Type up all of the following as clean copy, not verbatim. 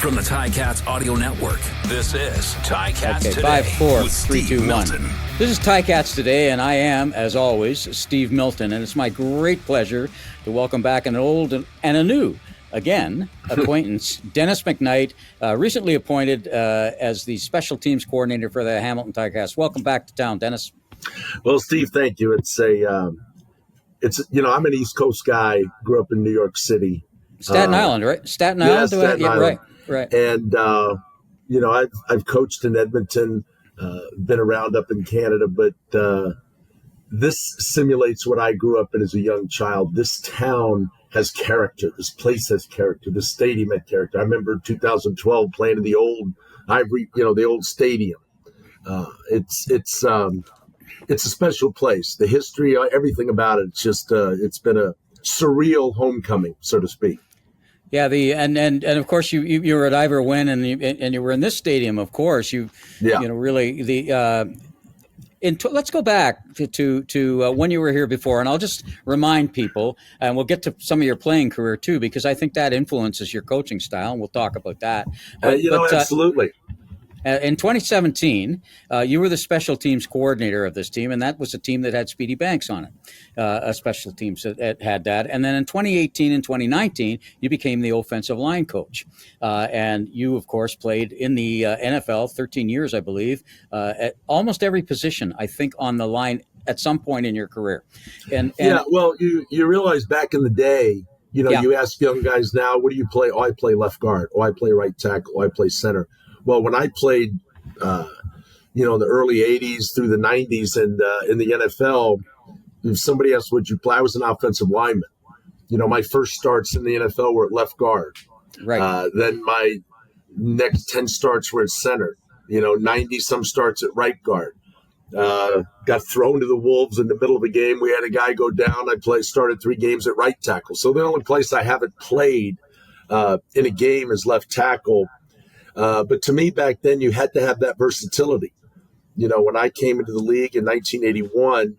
From the Ticats Audio Network, this is Ticats Today. 5, 4, with 3, Steve 2, 1. Milton. This is Ticats Today, and I am, as always, Steve Milton. And it's my great pleasure to welcome back an old and a new, again, acquaintance, Dennis McKnight, recently appointed as the special teams coordinator for the Hamilton Ticats. Welcome back to town, Dennis. Well, Steve, thank you. I'm an East Coast guy, grew up in New York City. Staten Island, right? Staten Island? Staten Island. Right. And, I've coached in Edmonton, been around up in Canada, but this simulates what I grew up in as a young child. This town has character. This place has character. This stadium had character. I remember 2012 playing in the old the old stadium. It's a special place. The history, everything about it, it's been a surreal homecoming, so to speak. Yeah, and of course you were at Ivor Wynn and you were in this stadium. Of course, let's go back to when you were here before, and I'll just remind people, and we'll get to some of your playing career too, because I think that influences your coaching style, and we'll talk about that. Absolutely. In 2017, you were the special teams coordinator of this team, and that was a team that had Speedy Banks on it, a special teams that had that. And then in 2018 and 2019, you became the offensive line coach. And you, of course, played in the NFL 13 years, I believe, at almost every position, I think, on the line at some point in your career. You realize back in the day, you ask young guys now, what do you play? Oh, I play left guard. Oh, I play right tackle. Oh, I play center. Well, when I played, in the early 80s through the 90s and in the NFL, if somebody asked what you play, I was an offensive lineman. My first starts in the NFL were at left guard. Right. Then my next 10 starts were at center. 90-some starts at right guard. Got thrown to the Wolves in the middle of a game. We had a guy go down. Started 3 games at right tackle. So the only place I haven't played in a game is left tackle. But to me, back then, you had to have that versatility. When I came into the league in 1981,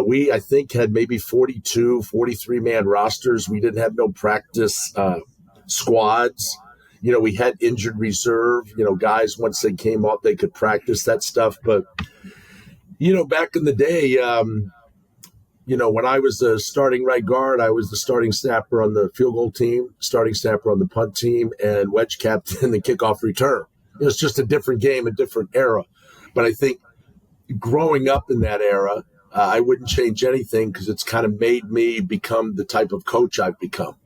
we, I think, had maybe 42, 43-man rosters. We didn't have no practice squads. We had injured reserve. Guys, once they came up, they could practice that stuff. But, back in the day, when I was the starting right guard, I was the starting snapper on the field goal team, starting snapper on the punt team, and wedge captain in the kickoff return. It was just a different game, a different era. But I think growing up in that era, I wouldn't change anything because it's kind of made me become the type of coach I've become.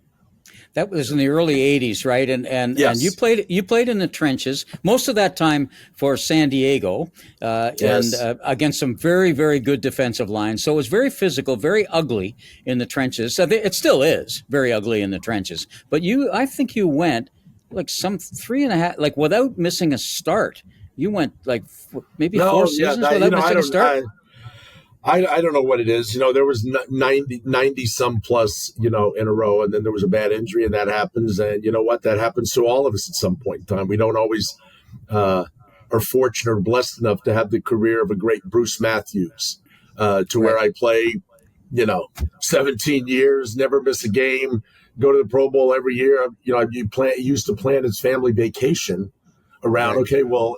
That was in the early 80s, right? And Yes. and you played in the trenches most of that time for San Diego, Yes. and against some very, very good defensive lines. So it was very physical, very ugly in the trenches. So it still is very ugly in the trenches. But I think you went like some 3.5, like without missing a start. You went like maybe 4 seasons without missing a start. I don't know what it is. There was 90 some plus, in a row, and then there was a bad injury, and that happens. And you know what? That happens to all of us at some point in time. We don't always are fortunate or blessed enough to have the career of a great Bruce Matthews, where I play, 17 years, never miss a game, go to the Pro Bowl every year. Used to plan his family vacation around, Right. okay, well,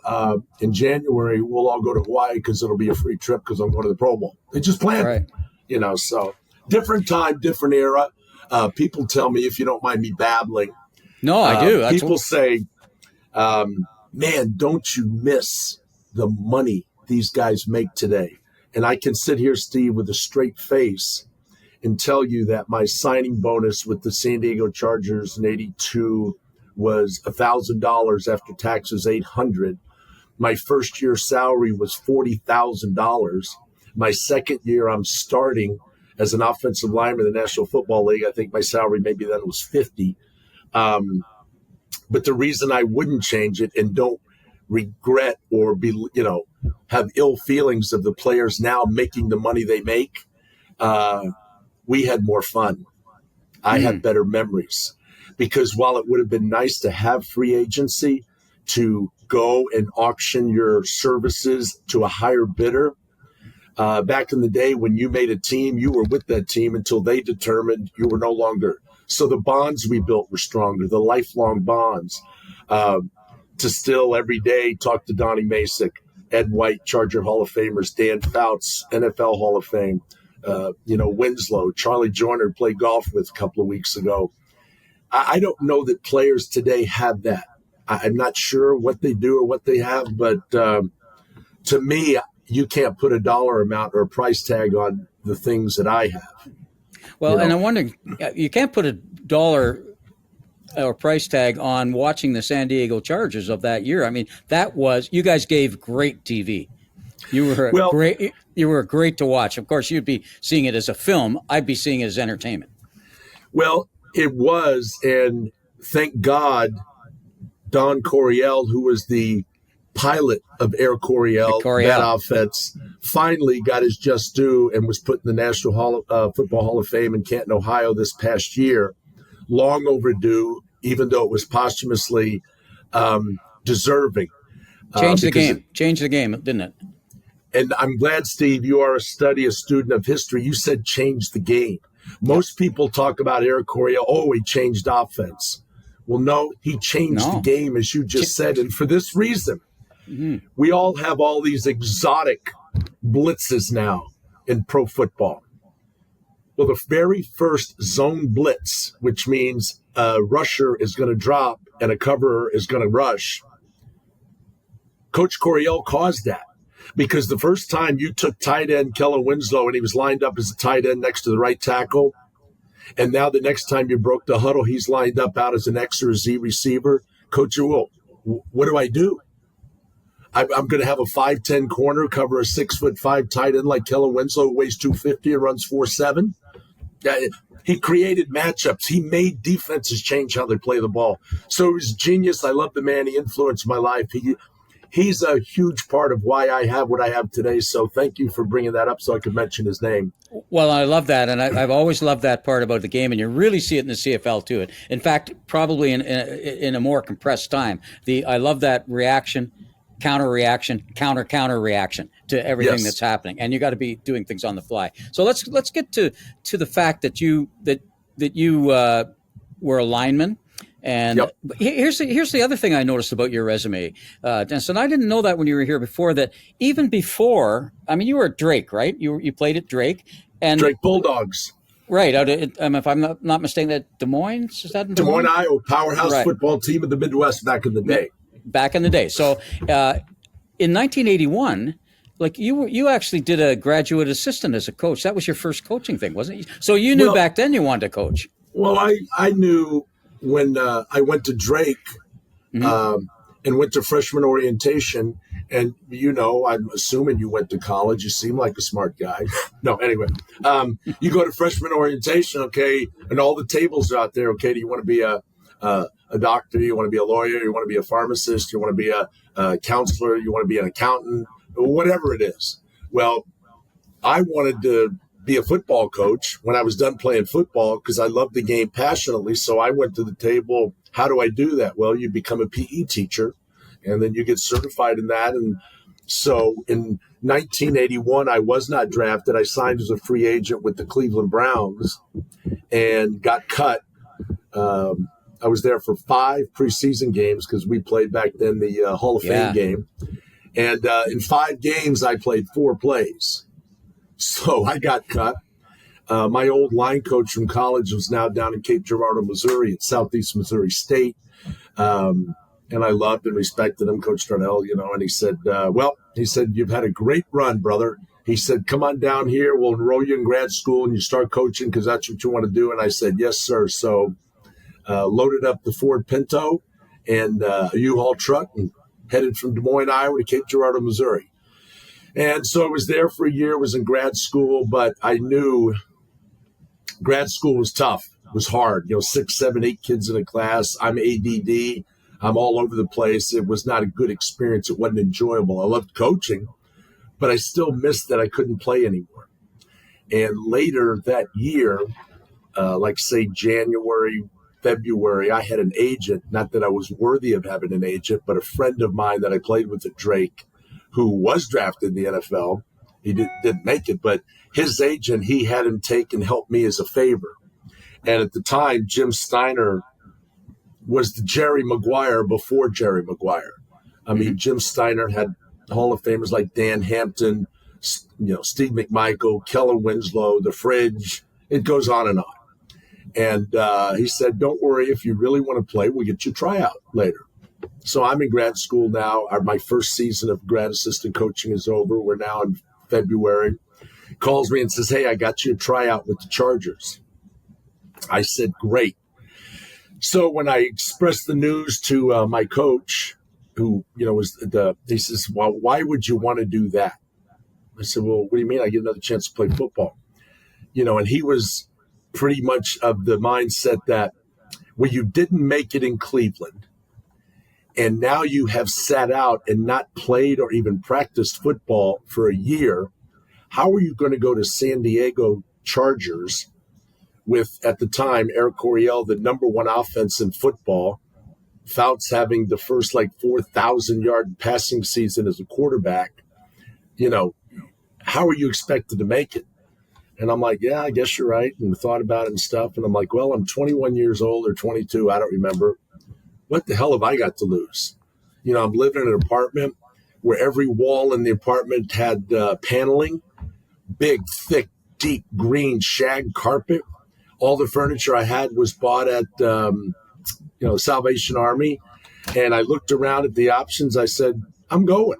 in January, we'll all go to Hawaii because it'll be a free trip because I'm going to the Pro Bowl. They just planned Right. so different time, different era. People tell me, if you don't mind me babbling. No, I do. People say, man, don't you miss the money these guys make today? And I can sit here, Steve, with a straight face and tell you that my signing bonus with the San Diego Chargers in 82 was $1,000 after taxes, $800. My first year salary was $40,000. My second year, I'm starting as an offensive lineman in the National Football League. I think my salary maybe then was $50. But the reason I wouldn't change it and don't regret or have ill feelings of the players now making the money they make, we had more fun. I had better memories. Because while it would have been nice to have free agency, to go and auction your services to a higher bidder, back in the day when you made a team, you were with that team until they determined you were no longer So the bonds we built were stronger, the lifelong bonds. To still every day talk to Donnie Masick, Ed White, Charger Hall of Famers, Dan Fouts, NFL Hall of Fame, Winslow, Charlie Joyner played golf with a couple of weeks ago. I don't know that players today have that. I'm not sure what they do or what they have, but to me, you can't put a dollar amount or a price tag on the things that I have. Well, and I'm wondering, you can't put a dollar or price tag on watching the San Diego Chargers of that year. I mean, you guys gave great TV. You were great to watch. Of course, you'd be seeing it as a film. I'd be seeing it as entertainment. Well, it was, and thank God, Don Coryell, who was the pilot of Air Coryell, that offense, finally got his just due and was put in the National Football Hall of Fame in Canton, Ohio this past year. Long overdue, even though it was posthumously deserving. Changed the game, didn't it? And I'm glad, Steve, you are a student of history. You said change the game. Most people talk about Eric Coryell, he changed offense. Well, no, he changed the game, as you just said. And for this reason, we all have all these exotic blitzes now in pro football. Well, the very first zone blitz, which means a rusher is going to drop and a coverer is going to rush, Coach Coryell caused that. Because the first time you took tight end Kellen Winslow and he was lined up as a tight end next to the right tackle, and now the next time you broke the huddle, he's lined up out as an X or a Z receiver, Coach, what do I do? I'm going to have a 5'10" corner cover a 6'5" tight end like Kellen Winslow, who weighs 250 and runs 4.7. He created matchups. He made defenses change how they play the ball. So it was genius. I love the man. He influenced my life. He's a huge part of why I have what I have today. So thank you for bringing that up so I could mention his name. Well, I love that. And I've always loved that part about the game. And you really see it in the CFL too. In fact, probably in a more compressed time. I love that reaction, counter reaction, counter reaction to everything that's happening. And you got to be doing things on the fly. So let's get to the fact that you were a lineman. And here's the other thing I noticed about your resume, Dennis, and I didn't know that when you were here before, that even before, I mean, you were at Drake, right? You played at Drake. And Drake Bulldogs. Right. If I'm not mistaken, that Des Moines, is that in Des Moines, Iowa, powerhouse football team of the Midwest back in the day. So in 1981, like you actually did a graduate assistant as a coach. That was your first coaching thing, wasn't it? So you knew back then you wanted to coach. Well, I knew when I went to Drake and went to freshman orientation, and I'm assuming you went to college. You seem like a smart guy. No, anyway, you go to freshman orientation, okay, and all the tables are out there. Okay, do you want to be a doctor? You want to be a lawyer? You want to be a pharmacist? You want to be a counselor? You want to be an accountant? Whatever it is. Well, I wanted to be a football coach when I was done playing football because I loved the game passionately. So I went to the table. How do I do that? Well, you become a PE teacher and then you get certified in that. And so in 1981, I was not drafted. I signed as a free agent with the Cleveland Browns and got cut. I was there for 5 preseason games because we played back then the Hall of Fame game. And in 5 games, I played 4 plays. So I got cut. My old line coach from college was now down in Cape Girardeau, Missouri at Southeast Missouri State. And I loved and respected him, Coach Darnell, and he said, you've had a great run, brother. He said, come on down here. We'll enroll you in grad school and you start coaching because that's what you want to do. And I said, yes, sir. So loaded up the Ford Pinto and a U-Haul truck and headed from Des Moines, Iowa to Cape Girardeau, Missouri. And so I was there for a year, was in grad school, but I knew grad school was tough. It was hard. 6, 7, 8 kids in a class. I'm ADD. I'm all over the place. It was not a good experience. It wasn't enjoyable. I loved coaching, but I still missed that I couldn't play anymore. And later that year, say January, February, I had an agent, not that I was worthy of having an agent, but a friend of mine that I played with at Drake who was drafted in the NFL. He didn't make it, but his agent, he had him take and help me as a favor. And at the time, Jim Steiner was the Jerry Maguire before Jerry Maguire. I mean, Jim Steiner had Hall of Famers like Dan Hampton, Steve McMichael, Keller Winslow, The Fridge. It goes on and on. And he said, don't worry, if you really want to play, we'll get you a tryout later. So I'm in grad school now. My first season of grad assistant coaching is over. We're now in February. Calls me and says, hey, I got you a tryout with the Chargers. I said, great. So when I expressed the news to my coach, who, he says, well, why would you want to do that? I said, well, what do you mean? I get another chance to play football. And he was pretty much of the mindset that, well, you didn't make it in Cleveland, and now you have sat out and not played or even practiced football for a year. How are you going to go to San Diego Chargers with, at the time, Eric Coryell, the number one offense in football, Fouts having the first 4,000-yard passing season as a quarterback? How are you expected to make it? And I'm like, yeah, I guess you're right. And thought about it and stuff. And I'm like, well, I'm 21 years old or 22. I don't remember. What the hell have I got to lose? I'm living in an apartment where every wall in the apartment had paneling, big, thick, deep green shag carpet. All the furniture I had was bought at, Salvation Army. And I looked around at the options. I said, I'm going.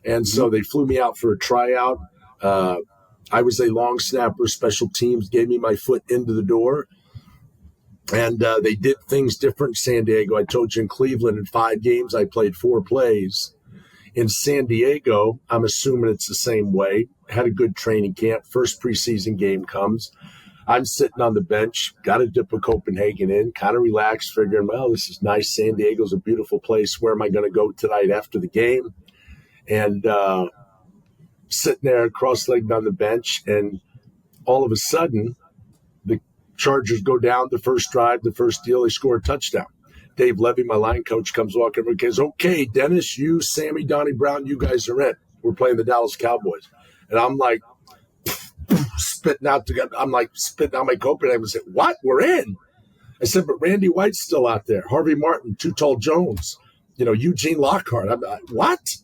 And so they flew me out for a tryout. I was a long snapper. Special teams gave me my foot into the door. And they did things different in San Diego. I told you in Cleveland, in 5 games, I played 4 plays. In San Diego, I'm assuming it's the same way. Had a good training camp. First preseason game comes. I'm sitting on the bench, got a dip of Copenhagen in, kind of relaxed, figuring, well, this is nice. San Diego's a beautiful place. Where am I going to go tonight after the game? And sitting there cross-legged on the bench, and all of a sudden, the Chargers go down the first drive, the first deal, they score a touchdown. Dave Levy, my line coach, comes walking over and goes, okay, Dennis, you, Sammy, Donnie Brown, you guys are in. We're playing the Dallas Cowboys. And I'm like, spitting out my Copenhagen and said, what? We're in? I said, but Randy White's still out there. Harvey Martin, Too Tall Jones, Eugene Lockhart. I'm like, what?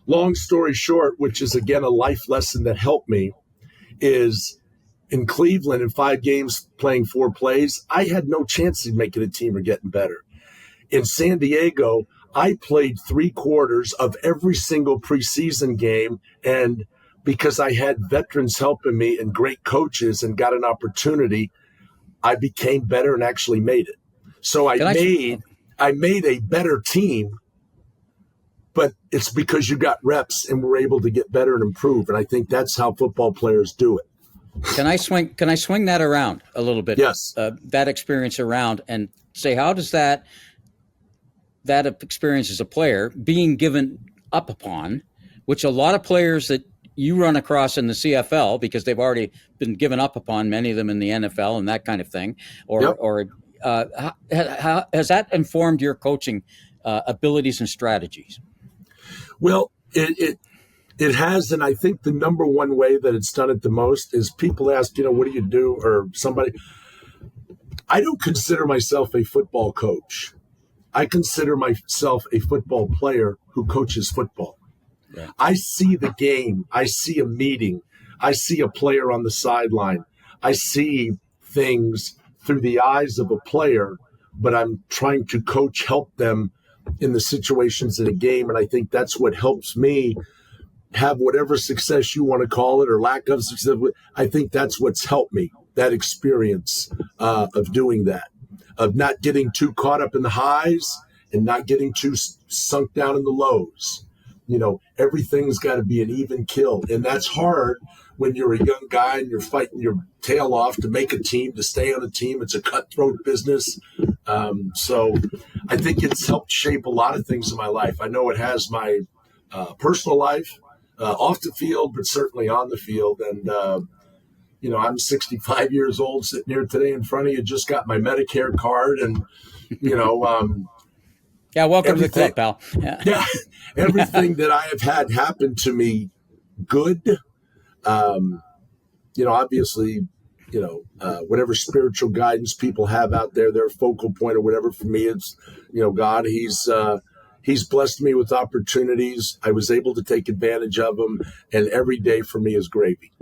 Long story short, which is, again, a life lesson that helped me, is in Cleveland in 5 games playing 4 plays, I had no chance of making a team or getting better. In San Diego, I played 3 quarters of every single preseason game, and because I had veterans helping me and great coaches and got an opportunity, I became better and actually made it. So I made a better team, but it's because you got reps and were able to get better and improve. And I think that's how football players do it. Can I swing that around a little bit? Yes. That experience around and say, how does that experience as a player being given up upon, which a lot of players that you run across in the CFL, because they've already been given up upon, many of them in the NFL and that kind of thing, how has that informed your coaching abilities and strategies? Well, it has, and I think the number one way that it's done it the most is people ask, what do you do? Or somebody, I don't consider myself a football coach. I consider myself a football player who coaches football. Yeah. I see the game. I see a meeting. I see a player on the sideline. I see things through the eyes of a player, but I'm trying to help them in the situations in a game. And I think that's what helps me have whatever success you want to call it or lack of success. I think that's what's helped me, that experience of doing that, of not getting too caught up in the highs and not getting too sunk down in the lows. Everything's got to be an even kill. And that's hard when you're a young guy and you're fighting your tail off to make a team, to stay on a team. It's a cutthroat business. So I think it's helped shape a lot of things in my life. I know it has my personal life off the field, but certainly on the field. And, I'm 65 years old sitting here today in front of you, just got my Medicare card and, yeah, welcome to the club, pal. Yeah, everything that I have had happen to me good. Obviously, whatever spiritual guidance people have out there, their focal point or whatever. For me, it's, God. He's blessed me with opportunities. I was able to take advantage of them, and every day for me is gravy.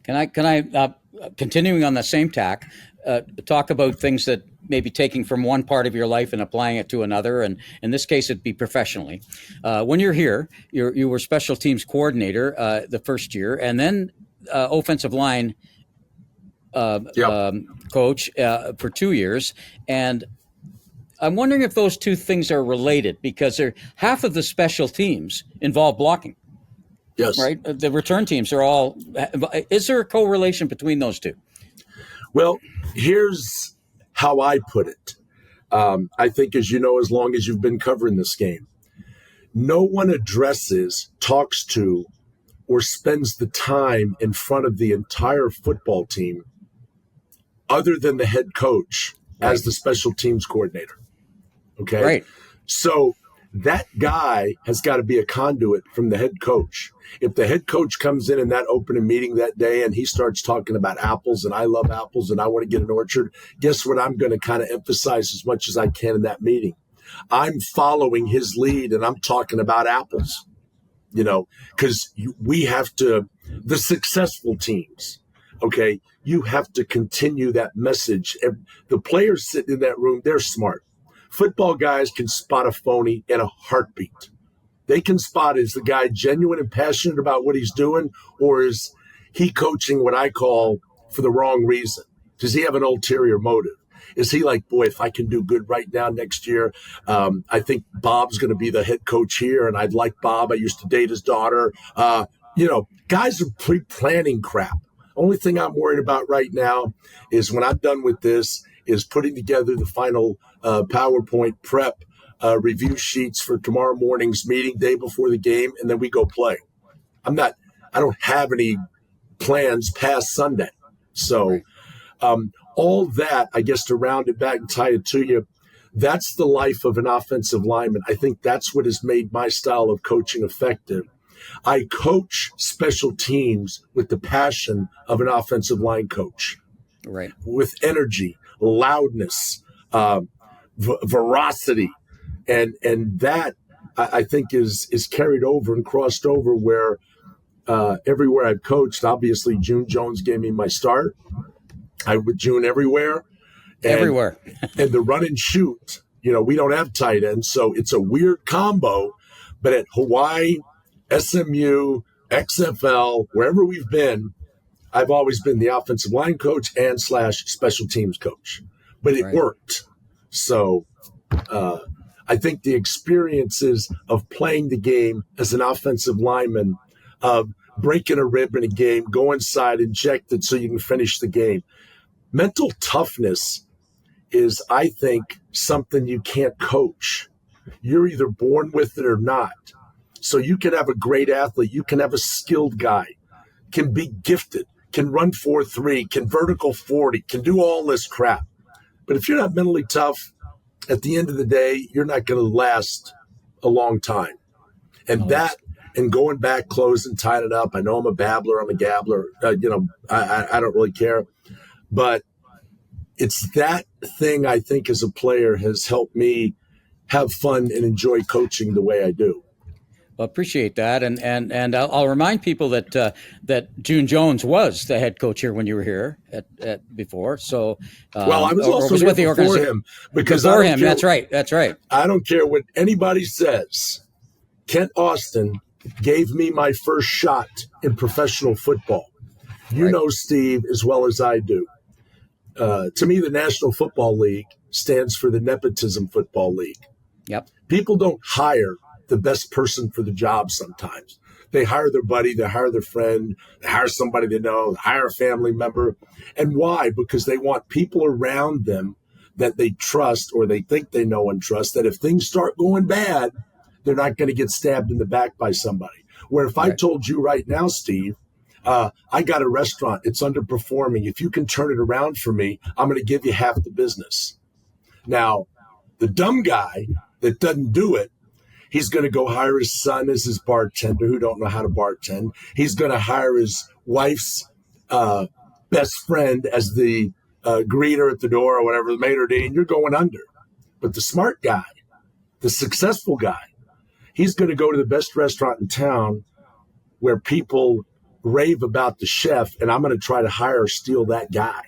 Can I continuing on the same tack, talk about things that maybe taking from one part of your life and applying it to another, and in this case, it'd be professionally. When you're here, you were special teams coordinator the first year, and then offensive line coach for 2 years, and I'm wondering if those two things are related, because half of the special teams involve blocking. Yes. Right. The return teams are all. Is there a correlation between those two? Well, here's how I put it. I think, as long as you've been covering this game, no one addresses, talks to, or spends the time in front of the entire football team other than the head coach as the special teams coordinator. Okay. Right. So that guy has got to be a conduit from the head coach. If the head coach comes in that opening meeting that day and he starts talking about apples and I love apples and I want to get an orchard, guess what I'm going to kind of emphasize as much as I can in that meeting? I'm following his lead and I'm talking about apples, because we have to, the successful teams, okay, you have to continue that message. The players sitting in that room, they're smart. Football guys can spot a phony in a heartbeat. They can spot, is the guy genuine and passionate about what he's doing, or is he coaching what I call for the wrong reason? Does he have an ulterior motive? Is he like, boy, if I can do good right now next year, I think Bob's going to be the head coach here, and I'd like Bob. I used to date his daughter. Guys are pre-planning crap. Only thing I'm worried about right now is when I'm done with this is putting together the final PowerPoint prep review sheets for tomorrow morning's meeting, day before the game, and then we go play. I don't have any plans past Sunday. So all that, I guess, to round it back and tie it to you, that's the life of an offensive lineman. I think that's what has made my style of coaching effective. I coach special teams with the passion of an offensive line coach, right? With energy, loudness, veracity, and that I think is carried over and crossed over where everywhere I've coached. Obviously, June Jones gave me my start. I with June everywhere. Everywhere. And the run and shoot, we don't have tight ends, so it's a weird combo. But at Hawaii, SMU, XFL, wherever we've been, I've always been the offensive line coach and / special teams coach. But it worked. So I think the experiences of playing the game as an offensive lineman, of breaking a rib in a game, go inside, inject it so you can finish the game. Mental toughness is, I think, something you can't coach. You're either born with it or not. So you can have a great athlete, you can have a skilled guy, can be gifted, can run 4.3, can vertical 40, can do all this crap. But if you're not mentally tough, at the end of the day, you're not going to last a long time. And and going back, closing, tying it up. I know I'm a babbler, I'm a gabbler. I don't really care. But it's that thing, I think, as a player has helped me have fun and enjoy coaching the way I do. Well, appreciate that, and I'll remind people that June Jones was the head coach here when you were here at before. So, I was also here before him because before him. That's right. I don't care what anybody says. Kent Austin gave me my first shot in professional football. You know, Steve, as well as I do. To me, the National Football League stands for the Nepotism Football League. Yep. People don't hire the best person for the job sometimes. They hire their buddy, they hire their friend, they hire somebody they know, they hire a family member. And why? Because they want people around them that they trust or they think they know and trust, that if things start going bad, they're not going to get stabbed in the back by somebody. Where if I told you right now, Steve, I got a restaurant, it's underperforming. If you can turn it around for me, I'm going to give you half the business. Now, the dumb guy that doesn't do it, he's going to go hire his son as his bartender who don't know how to bartend. He's going to hire his wife's best friend as the greeter at the door or whatever, the maitre d', and you're going under. But the smart guy, the successful guy, he's going to go to the best restaurant in town where people rave about the chef, and I'm going to try to hire or steal that guy.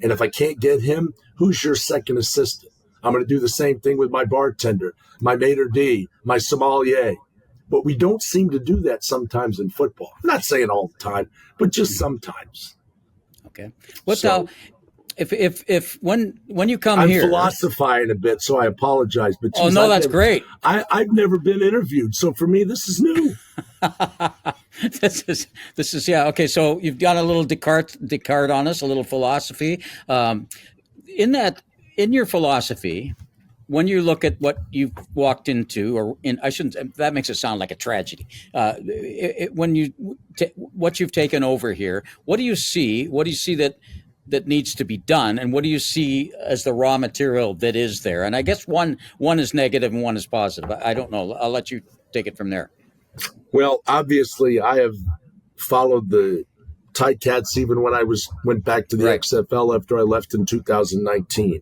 And if I can't get him, who's your second assistant? I'm going to do the same thing with my bartender, my maitre d', my sommelier. But we don't seem to do that sometimes in football. I'm not saying all the time, but just sometimes. Okay. If when you come I'm here, philosophizing a bit, so I apologize. But geez, that's great. I've never been interviewed, so for me, this is new. This is yeah. Okay, so you've got a little Descartes on us, a little philosophy. In your philosophy, when you look at what you've walked into, that makes it sound like a tragedy. What you've taken over here, what do you see? What do you see that needs to be done, and what do you see as the raw material that is there? And I guess one is negative and one is positive. I don't know. I'll let you take it from there. Well, obviously, I have followed the Ticats even when I went back to the XFL after I left in 2019.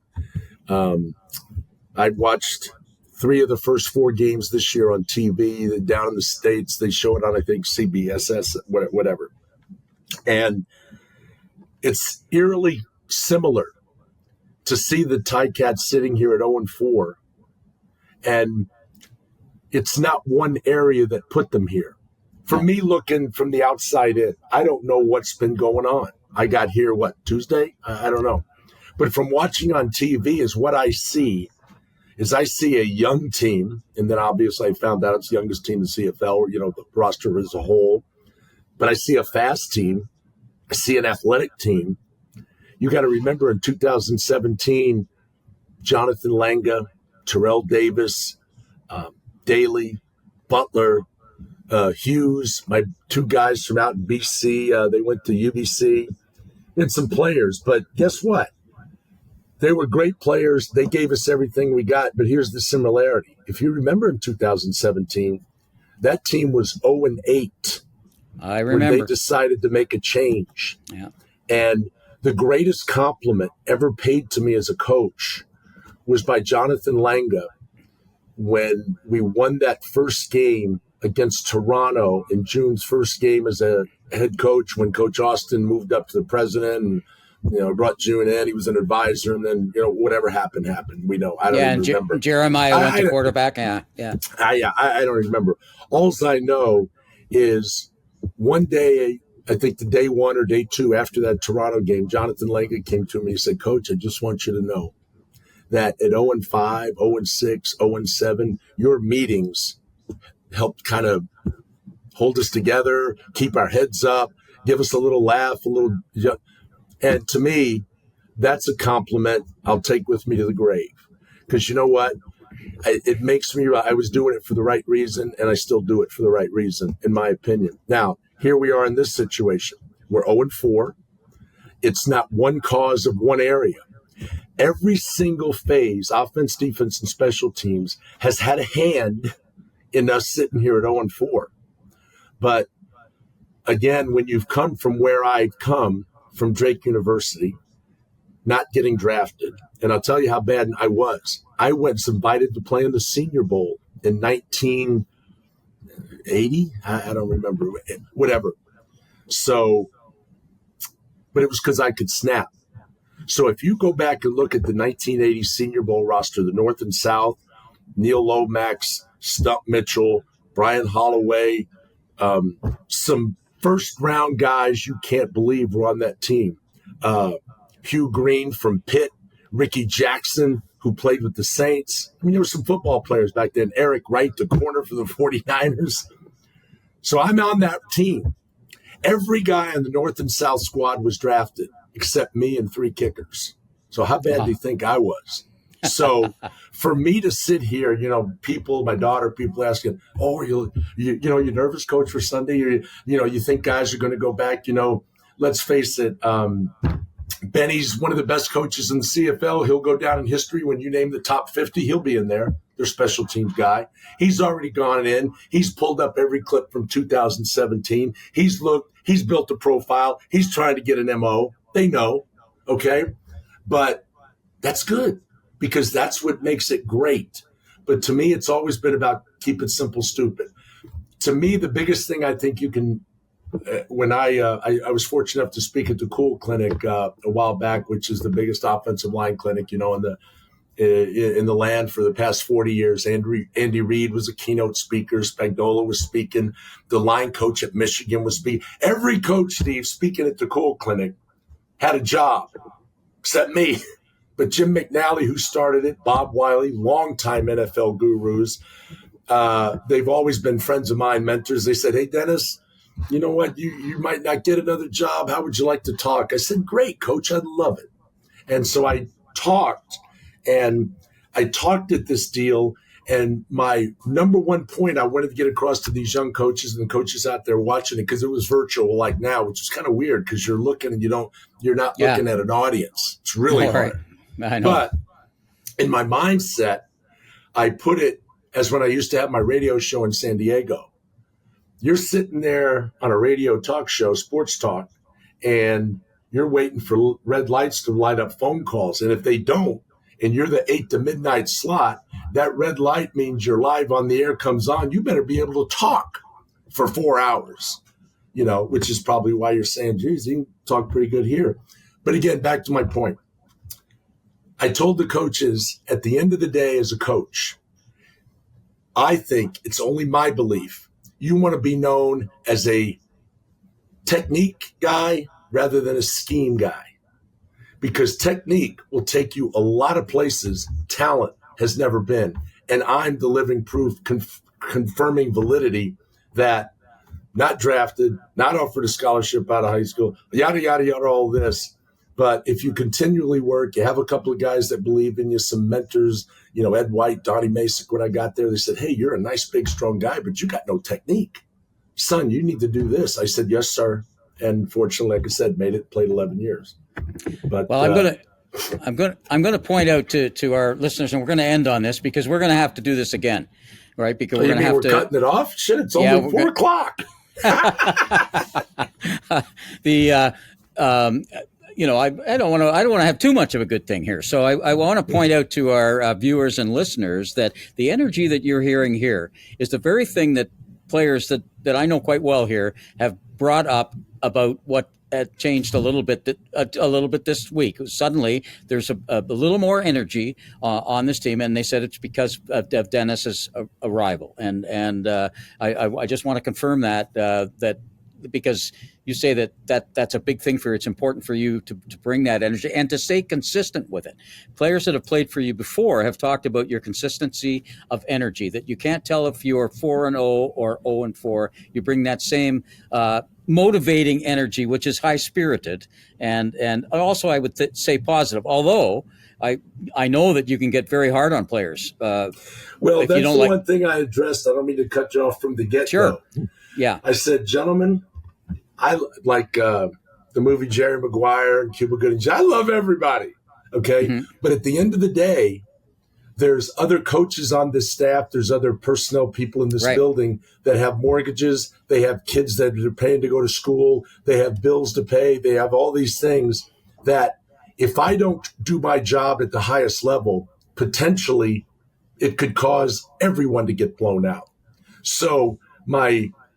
I watched 3 of the first 4 games this year on TV down in the States. They show it on, I think, CBSS, whatever. And it's eerily similar to see the Ticats sitting here at 0-4. And it's not one area that put them here. For me, looking from the outside in, I don't know what's been going on. I got here, Tuesday? I don't know. But from watching on TV is what I see is I see a young team, and then obviously I found out it's the youngest team in the CFL, the roster as a whole. But I see a fast team. I see an athletic team. You got to remember in 2017, Jonathan Langa, Terrell Davis, Daly, Butler, Hughes, my 2 guys from out in BC, they went to UBC, and some players. But guess what? They were great players. They gave us everything we got. But here's the similarity. If you remember in 2017, that team was 0-8. I remember. When they decided to make a change. Yeah. And the greatest compliment ever paid to me as a coach was by Jonathan Langa when we won that first game against Toronto in June's first game as a head coach, when Coach Austin moved up to the president and brought June in. He was an advisor, and then whatever happened. We know. I don't even remember. Jeremiah went to quarterback. Yeah. I don't remember. All I know is one day, I think the day 1 or day 2 after that Toronto game, Jonathan Langa came to me and said, "Coach, I just want you to know that at 0-5, 0-6, 0-7, your meetings helped kind of hold us together, keep our heads up, give us a little laugh, and to me, that's a compliment I'll take with me to the grave. Because you know what? It makes me, I was doing it for the right reason, and I still do it for the right reason, in my opinion. Now, here we are in this situation. We're 0-4. It's not one cause of one area. Every single phase, offense, defense, and special teams, has had a hand in us sitting here at 0-4. But again, when you've come from where I've come, from Drake University, not getting drafted, and I'll tell you how bad I was. I was invited to play in the Senior Bowl in 1980. I don't remember, whatever. So, but it was because I could snap. So if you go back and look at the 1980 Senior Bowl roster, the North and South, Neil Lomax, Stump Mitchell, Brian Holloway, some first-round guys you can't believe were on that team. Hugh Green from Pitt, Ricky Jackson, who played with the Saints. I mean, there were some football players back then. Eric Wright, the corner for the 49ers. So I'm on that team. Every guy on the North and South squad was drafted except me and 3 kickers. So how bad do you think I was? So for me to sit here, people, my daughter, people asking, "Oh, you nervous, Coach, for Sunday? You think guys are going to go back?" Let's face it. Benny's one of the best coaches in the CFL. He'll go down in history. When you name the top 50, he'll be in there. Their special teams guy. He's already gone in. He's pulled up every clip from 2017. He's looked. He's built a profile. He's trying to get an MO. They know, okay? But that's good because that's what makes it great. But to me, it's always been about keep it simple, stupid. To me, the biggest thing I think you can, when I was fortunate enough to speak at the Cool Clinic a while back, which is the biggest offensive line clinic, in the land for the past 40 years. Andy Reid was a keynote speaker. Spagnuolo was speaking. The line coach at Michigan was speaking. Every coach, Steve, speaking at the Cool Clinic had a job, except me. But Jim McNally, who started it, Bob Wiley, longtime NFL gurus, they've always been friends of mine, mentors. They said, hey, Dennis, you know what? You might not get another job. How would you like to talk? I said, great, coach. I'd love it. And so I talked at this deal. And my number one point I wanted to get across to these young coaches and the coaches out there watching it, because it was virtual like now, which is kind of weird because you're looking and you're not looking at an audience. It's really hard. I know. But in my mindset, I put it as when I used to have my radio show in San Diego. You're sitting there on a radio talk show, sports talk, and you're waiting for red lights to light up phone calls. And if they don't, and you're the 8 to midnight slot, that red light means you're live on the air comes on. You better be able to talk for 4 hours, which is probably why you're saying, geez, you can talk pretty good here. But again, back to my point. I told the coaches at the end of the day as a coach, I think it's only my belief. You want to be known as a technique guy rather than a scheme guy, because technique will take you a lot of places talent has never been. And I'm the living proof confirming validity that not drafted, not offered a scholarship out of high school, yada, yada, yada, all this. But if you continually work, you have a couple of guys that believe in you, some mentors, Ed White, Donnie Masick, when I got there, they said, hey, you're a nice, big, strong guy, but you got no technique. Son, you need to do this. I said, yes, sir. And fortunately, like I said, played 11 years. But well, I'm going to point out to our listeners, and we're going to end on this because we're going to have to do this again, right? Because we're cutting it off. Shit, it's only 4 o'clock. I don't want to have too much of a good thing here. So I want to point out to our viewers and listeners that the energy that you're hearing here is the very thing that players that I know quite well here have brought up about what changed a little bit this week. Suddenly, there's a little more energy on this team, and they said it's because of Dennis's arrival. And I just want to confirm that because you say that's a big thing for you. It's important for you to bring that energy and to stay consistent with it. Players that have played for you before have talked about your consistency of energy, that you can't tell if you're 4-0 or 0-4. You bring that same motivating energy, which is high-spirited, and also I would say positive, although I know that you can get very hard on players. Well, that's the one thing I addressed. I don't mean to cut you off from the get-go. Sure. Yeah. I said, gentlemen, I like the movie Jerry Maguire and Cuba Gooding. I love everybody, okay? Mm-hmm. But at the end of the day, there's other coaches on this staff. There's other personnel people in this building that have mortgages. They have kids that are paying to go to school. They have bills to pay. They have all these things that if I don't do my job at the highest level, potentially it could cause everyone to get blown out. So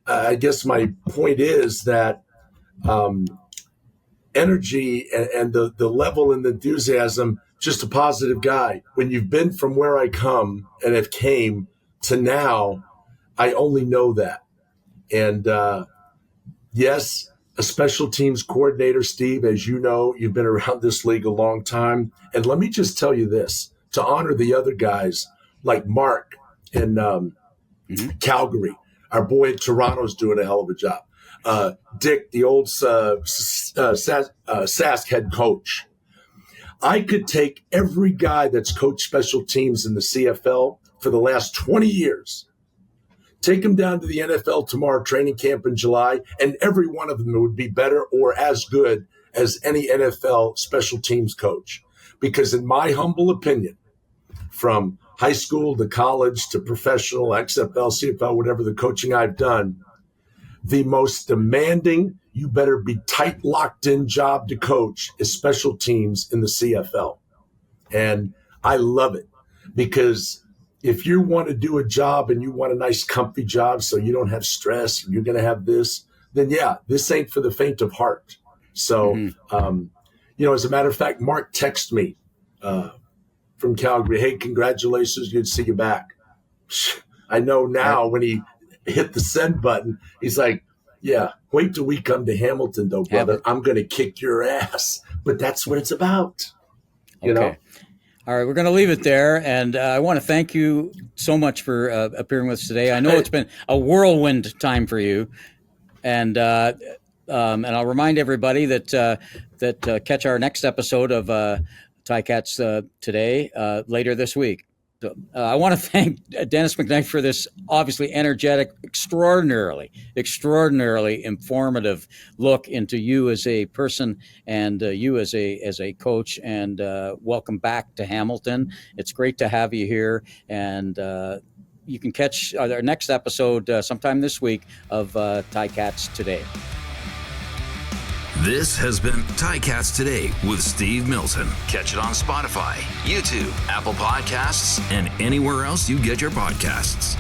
I guess my point is that energy and the level and the enthusiasm, just a positive guy. When you've been from where I come and have came to now, I only know that. And yes, a special teams coordinator, Steve, as you know, you've been around this league a long time. And let me just tell you this, to honor the other guys like Mark in Calgary. Our boy in Toronto's doing a hell of a job. Dick, the old Sask head coach. I could take every guy that's coached special teams in the CFL for the last 20 years, take them down to the NFL tomorrow, training camp in July, and every one of them would be better or as good as any NFL special teams coach. Because in my humble opinion, from high school to college to professional, XFL, CFL, whatever the coaching I've done, The most demanding, you better be tight, locked in job to coach is special teams in the CFL. And I love it because if you want to do a job and you want a nice, comfy job so you don't have stress, you're going to have this, then yeah, this ain't for the faint of heart. So, as a matter of fact, Mark texted me from Calgary, hey, congratulations, good to see you back. I know now when he hit the send button, he's like, yeah, wait till we come to Hamilton, though, brother. I'm going to kick your ass. But that's what it's about, you know? All right, we're going to leave it there. And I want to thank you so much for appearing with us today. I know it's been a whirlwind time for you. And I'll remind everybody that catch our next episode of Ticats Today later this week. I want to thank Dennis McKnight for this obviously energetic, extraordinarily informative look into you as a person and you as a coach. And welcome back to Hamilton. It's great to have you here. And you can catch our next episode sometime this week of Ticats Today. This has been Ticats Today with Steve Milton. Catch it on Spotify, YouTube, Apple Podcasts, and anywhere else you get your podcasts.